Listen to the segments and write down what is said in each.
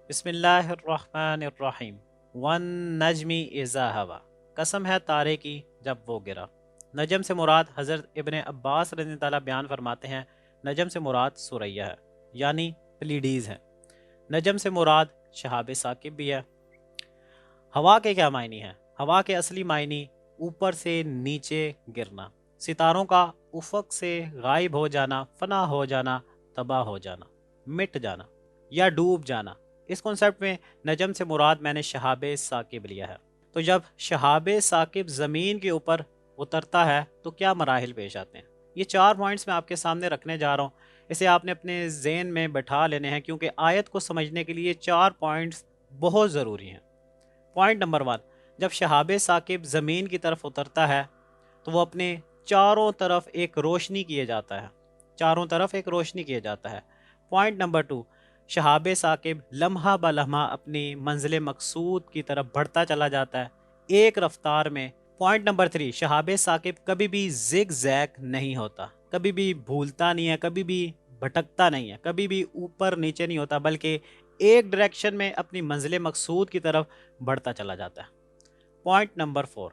بسم اللہ الرحمن الرحیم ون نجمی اذا ہوا، قسم ہے تارے کی جب وہ گرا۔ نجم سے مراد حضرت ابن عباس رضی اللہ تعالیٰ بیان فرماتے ہیں، نجم سے مراد سریہ ہے، یعنی پلیڈیز ہے۔ نجم سے مراد شہاب ثاقب بھی ہے۔ ہوا کے کیا معنی ہیں؟ ہوا کے اصلی معنی اوپر سے نیچے گرنا، ستاروں کا افق سے غائب ہو جانا، فنا ہو جانا، تباہ ہو جانا، مٹ جانا یا ڈوب جانا۔ اس کنسیپٹ میں نجم سے مراد میں نے شہاب ثاقب لیا ہے۔ تو جب شہاب ثاقب زمین کے اوپر اترتا ہے تو کیا مراحل پیش آتے ہیں؟ یہ 4 پوائنٹس میں آپ کے سامنے رکھنے جا رہا ہوں۔ اسے آپ نے اپنے ذہن میں بٹھا لینے ہیں، کیونکہ آیت کو سمجھنے کے لیے 4 پوائنٹس بہت ضروری ہیں۔ پوائنٹ نمبر 1، جب شہاب ثاقب زمین کی طرف اترتا ہے تو وہ اپنے چاروں طرف ایک روشنی کیے جاتا ہے، چاروں طرف ایک روشنی کیے جاتا ہے۔ پوائنٹ نمبر 2، شہاب ثاقب لمحہ بہ لمحہ اپنی منزل مقصود کی طرف بڑھتا چلا جاتا ہے ایک رفتار میں۔ پوائنٹ نمبر 3، شہاب ثاقب کبھی بھی زگ زیگ نہیں ہوتا، کبھی بھی بھولتا نہیں ہے، کبھی بھی بھٹکتا نہیں ہے، کبھی بھی اوپر نیچے نہیں ہوتا، بلکہ ایک ڈائریکشن میں اپنی منزل مقصود کی طرف بڑھتا چلا جاتا ہے۔ پوائنٹ نمبر 4،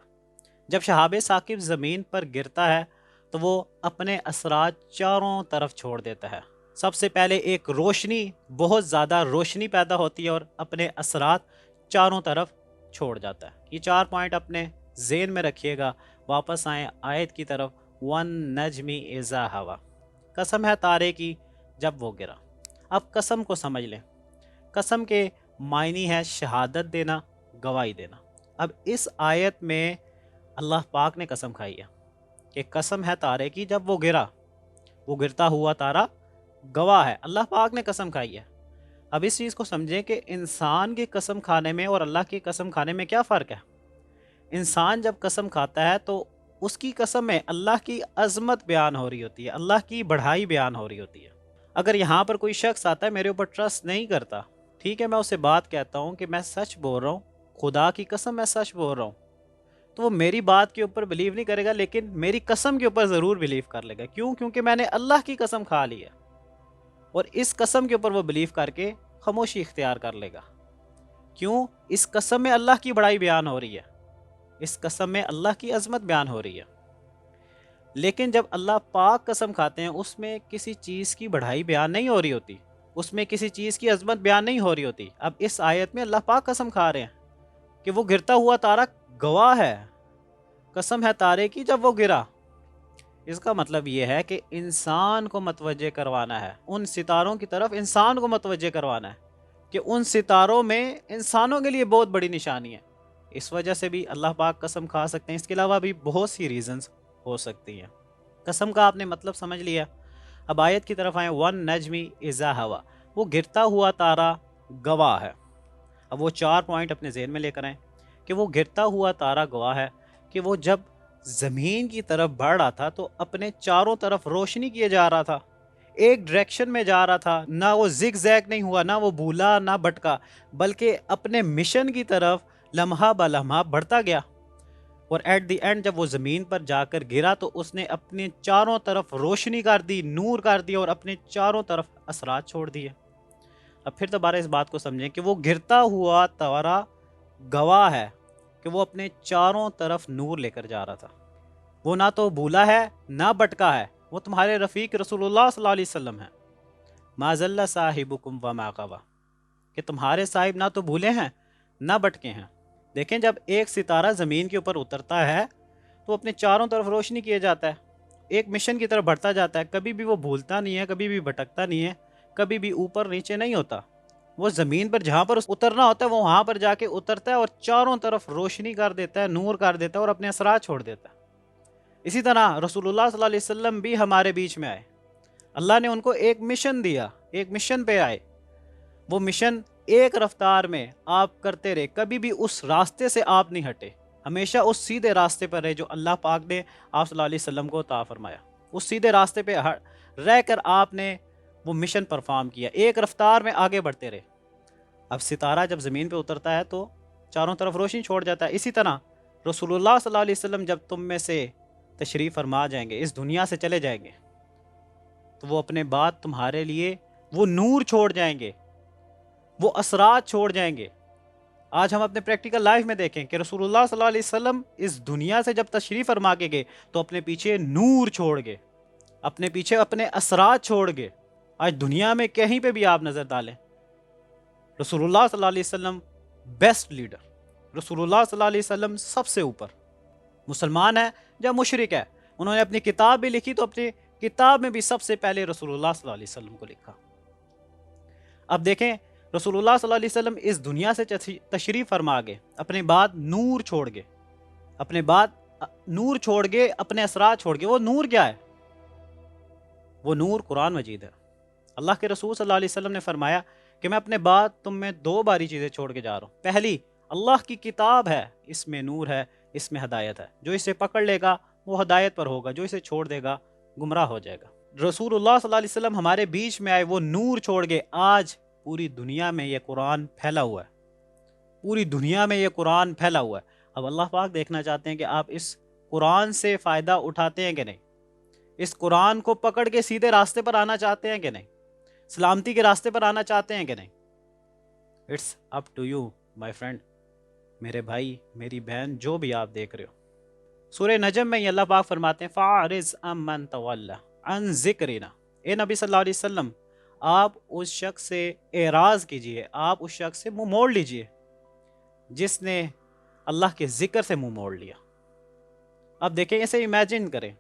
جب شہاب ثاقب زمین پر گرتا ہے تو وہ اپنے اثرات چاروں طرف چھوڑ دیتا ہے۔ سب سے پہلے ایک روشنی، بہت زیادہ روشنی پیدا ہوتی ہے اور اپنے اثرات چاروں طرف چھوڑ جاتا ہے۔ یہ 4 پوائنٹ اپنے ذہن میں رکھیے گا۔ واپس آئیں آیت کی طرف، ون نجمی اذا ہوا، قسم ہے تارے کی جب وہ گرا۔ اب قسم کو سمجھ لیں۔ قسم کے معنی ہے شہادت دینا، گواہی دینا۔ اب اس آیت میں اللہ پاک نے قسم کھائی ہے کہ قسم ہے تارے کی جب وہ گرا، وہ گرتا ہوا تارا گواہ ہے۔ اللہ پاک نے قسم کھائی ہے۔ اب اس چیز کو سمجھیں کہ انسان کی قسم کھانے میں اور اللہ کی قسم کھانے میں کیا فرق ہے۔ انسان جب قسم کھاتا ہے تو اس کی قسم میں اللہ کی عظمت بیان ہو رہی ہوتی ہے، اللہ کی بڑھائی بیان ہو رہی ہوتی ہے۔ اگر یہاں پر کوئی شخص آتا ہے میرے اوپر ٹرسٹ نہیں کرتا، ٹھیک ہے، میں اسے بات کہتا ہوں کہ میں سچ بول رہا ہوں، خدا کی قسم میں سچ بول رہا ہوں، تو وہ میری بات کے اوپر بلیو نہیں کرے گا، لیکن میری قسم کے اوپر ضرور بلیو کر لے گا۔ کیوں؟ کیونکہ میں نے اللہ کی قسم کھا لی ہے، اور اس قسم کے اوپر وہ بلیو کر کے خاموشی اختیار کر لے گا۔ کیوں؟ اس قسم میں اللہ کی بڑائی بیان ہو رہی ہے، اس قسم میں اللہ کی عظمت بیان ہو رہی ہے۔ لیکن جب اللہ پاک قسم کھاتے ہیں اس میں کسی چیز کی بڑھائی بیان نہیں ہو رہی ہوتی، اس میں کسی چیز کی عظمت بیان نہیں ہو رہی ہوتی۔ اب اس آیت میں اللہ پاک قسم کھا رہے ہیں کہ وہ گرتا ہوا تارا گواہ ہے، قسم ہے تارے کی جب وہ گرا۔ اس کا مطلب یہ ہے کہ انسان کو متوجہ کروانا ہے، ان ستاروں کی طرف انسان کو متوجہ کروانا ہے کہ ان ستاروں میں انسانوں کے لیے بہت بڑی نشانی ہے۔ اس وجہ سے بھی اللہ پاک قسم کھا سکتے ہیں، اس کے علاوہ بھی بہت سی ریزنز ہو سکتی ہیں۔ قسم کا آپ نے مطلب سمجھ لیا۔ اب آیت کی طرف آئیں، ون نجمی اذا ہوا، وہ گرتا ہوا تارا گواہ ہے۔ اب وہ 4 پوائنٹ اپنے ذہن میں لے کر آئیں کہ وہ گرتا ہوا تارا گواہ ہے کہ وہ جب زمین کی طرف بڑھ رہا تھا تو اپنے چاروں طرف روشنی کیے جا رہا تھا، ایک ڈائریکشن میں جا رہا تھا، نہ وہ زگ زیگ نہیں ہوا، نہ وہ بھولا نہ بھٹکا، بلکہ اپنے مشن کی طرف لمحہ بہ لمحہ بڑھتا گیا۔ اور ایٹ دی اینڈ جب وہ زمین پر جا کر گرا تو اس نے اپنے چاروں طرف روشنی کر دی، نور کر دیا، اور اپنے چاروں طرف اثرات چھوڑ دیے۔ اب پھر دوبارہ اس بات کو سمجھیں کہ وہ گرتا ہوا تارا گواہ ہے کہ وہ اپنے چاروں طرف نور لے کر جا رہا تھا۔ وہ نہ تو بھولا ہے نہ بٹکا ہے، وہ تمہارے رفیق رسول اللہ صلی اللہ علیہ وسلم ہے۔ ما ضل صاحبکم وما غوی، کہ تمہارے صاحب نہ تو بھولے ہیں نہ بٹکے ہیں۔ دیکھیں، جب ایک ستارہ زمین کے اوپر اترتا ہے تو اپنے چاروں طرف روشنی کیے جاتا ہے، ایک مشن کی طرف بڑھتا جاتا ہے، کبھی بھی وہ بھولتا نہیں ہے، کبھی بھی بھٹکتا نہیں ہے، کبھی بھی اوپر نیچے نہیں ہوتا۔ وہ زمین پر جہاں پر اترنا ہوتا ہے وہ وہاں پر جا کے اترتا ہے اور چاروں طرف روشنی کر دیتا ہے، نور کر دیتا ہے، اور اپنے اثرات چھوڑ دیتا ہے۔ اسی طرح رسول اللہ صلی اللہ علیہ وسلم بھی ہمارے بیچ میں آئے، اللہ نے ان کو ایک مشن دیا، ایک مشن پہ آئے۔ وہ مشن ایک رفتار میں آپ کرتے رہے، کبھی بھی اس راستے سے آپ نہیں ہٹے، ہمیشہ اس سیدھے راستے پر رہے جو اللہ پاک نے آپ صلی اللہ علیہ وسلم کو عطا فرمایا۔ اس سیدھے راستے پہ رہ کر آپ نے وہ مشن پرفارم کیا، ایک رفتار میں آگے بڑھتے رہے۔ اب ستارہ جب زمین پہ اترتا ہے تو چاروں طرف روشنی چھوڑ جاتا ہے۔ اسی طرح رسول اللہ صلی اللہ علیہ وسلم جب تم میں سے تشریف فرما جائیں گے، اس دنیا سے چلے جائیں گے، تو وہ اپنے بعد تمہارے لیے وہ نور چھوڑ جائیں گے، وہ اثرات چھوڑ جائیں گے۔ آج ہم اپنے پریکٹیکل لائف میں دیکھیں کہ رسول اللہ صلی اللہ علیہ وسلم اس دنیا سے جب تشریف فرما کے گئے تو اپنے پیچھے نور چھوڑ گئے، اپنے پیچھے اپنے اثرات چھوڑ گئے۔ آج دنیا میں کہیں پہ بھی آپ نظر ڈالیں، رسول اللہ صلی اللہ علیہ وسلم بیسٹ لیڈر، رسول اللہ صلی اللہ علیہ وسلم سب سے اوپر، مسلمان ہے یا مشرک ہے، انہوں نے اپنی کتاب بھی لکھی تو اپنی کتاب میں بھی سب سے پہلے رسول اللہ صلی اللہ علیہ وسلم کو لکھا۔ اب دیکھیں رسول اللہ صلی اللہ علیہ وسلم اس دنیا سے تشریف فرما گئے، اپنے بعد نور چھوڑ گئے، اپنے بعد نور چھوڑ گئے، اپنے اثرات چھوڑ گئے۔ وہ نور کیا ہے؟ وہ نور قرآن مجید ہے۔ اللہ کے رسول صلی اللہ علیہ وسلم نے فرمایا کہ میں اپنے بعد تم میں دو باری چیزیں چھوڑ کے جا رہا ہوں۔ پہلی، اللہ کی کتاب ہے، اس میں نور ہے، اس میں ہدایت ہے، جو اسے پکڑ لے گا وہ ہدایت پر ہوگا، جو اسے چھوڑ دے گا گمراہ ہو جائے گا۔ رسول اللہ صلی اللہ علیہ وسلم ہمارے بیچ میں آئے، وہ نور چھوڑ گئے۔ آج پوری دنیا میں یہ قرآن پھیلا ہوا ہے، پوری دنیا میں یہ قرآن پھیلا ہوا ہے۔ اب اللہ پاک دیکھنا چاہتے ہیں کہ آپ اس قرآن سے فائدہ اٹھاتے ہیں کہ نہیں، اس قرآن کو پکڑ کے سیدھے راستے پر آنا چاہتے ہیں کہ نہیں، سلامتی کے راستے پر آنا چاہتے ہیں کہ نہیں۔ It's up to you my friend, میرے بھائی میری بہن جو بھی آپ دیکھ رہے ہو۔ سورہ نجم میں یہ اللہ پاک فرماتے ہیں فَأَعْرِضْ عَمَّنْ تَوَلَّى عَنْ ذِكْرِنَا، اے نبی صلی اللہ علیہ وسلم آپ اس شخص سے اعراض کیجئے، آپ اس شخص سے منہ موڑ لیجئے جس نے اللہ کے ذکر سے منہ موڑ لیا۔ اب دیکھیں، اسے امیجن کریں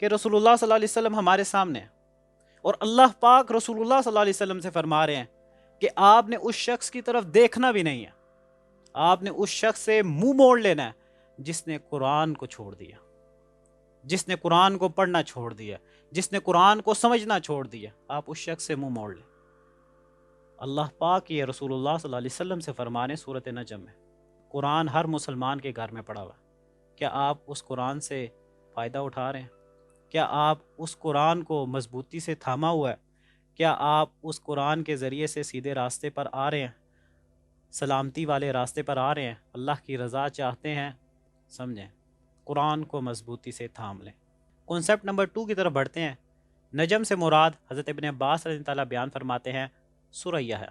کہ رسول اللہ صلی اللہ علیہ وسلم ہمارے سامنے ہیں اور اللہ پاک رسول اللہ صلی اللہ علیہ وسلم سے فرما رہے ہیں کہ آپ نے اس شخص کی طرف دیکھنا بھی نہیں ہے، آپ نے اس شخص سے منہ موڑ لینا ہے جس نے قرآن کو چھوڑ دیا، جس نے قرآن کو پڑھنا چھوڑ دیا، جس نے قرآن کو سمجھنا چھوڑ دیا۔ آپ اس شخص سے منہ موڑ لیں۔ اللہ پاک یہ رسول اللہ صلی اللہ علیہ وسلم سے فرمانے سورۃ نجم میں، قرآن ہر مسلمان کے گھر میں پڑھا ہوا ہے۔ کیا آپ اس قرآن سے فائدہ اٹھا رہے ہیں؟ کیا آپ اس قرآن کو مضبوطی سے تھاما ہوا ہے؟ کیا آپ اس قرآن کے ذریعے سے سیدھے راستے پر آ رہے ہیں، سلامتی والے راستے پر آ رہے ہیں، اللہ کی رضا چاہتے ہیں؟ سمجھیں، قرآن کو مضبوطی سے تھام لیں۔ کنسپٹ نمبر 2 کی طرف بڑھتے ہیں۔ نجم سے مراد حضرت ابن عباس رضی اللہ عنہ بیان فرماتے ہیں سریہ ہے۔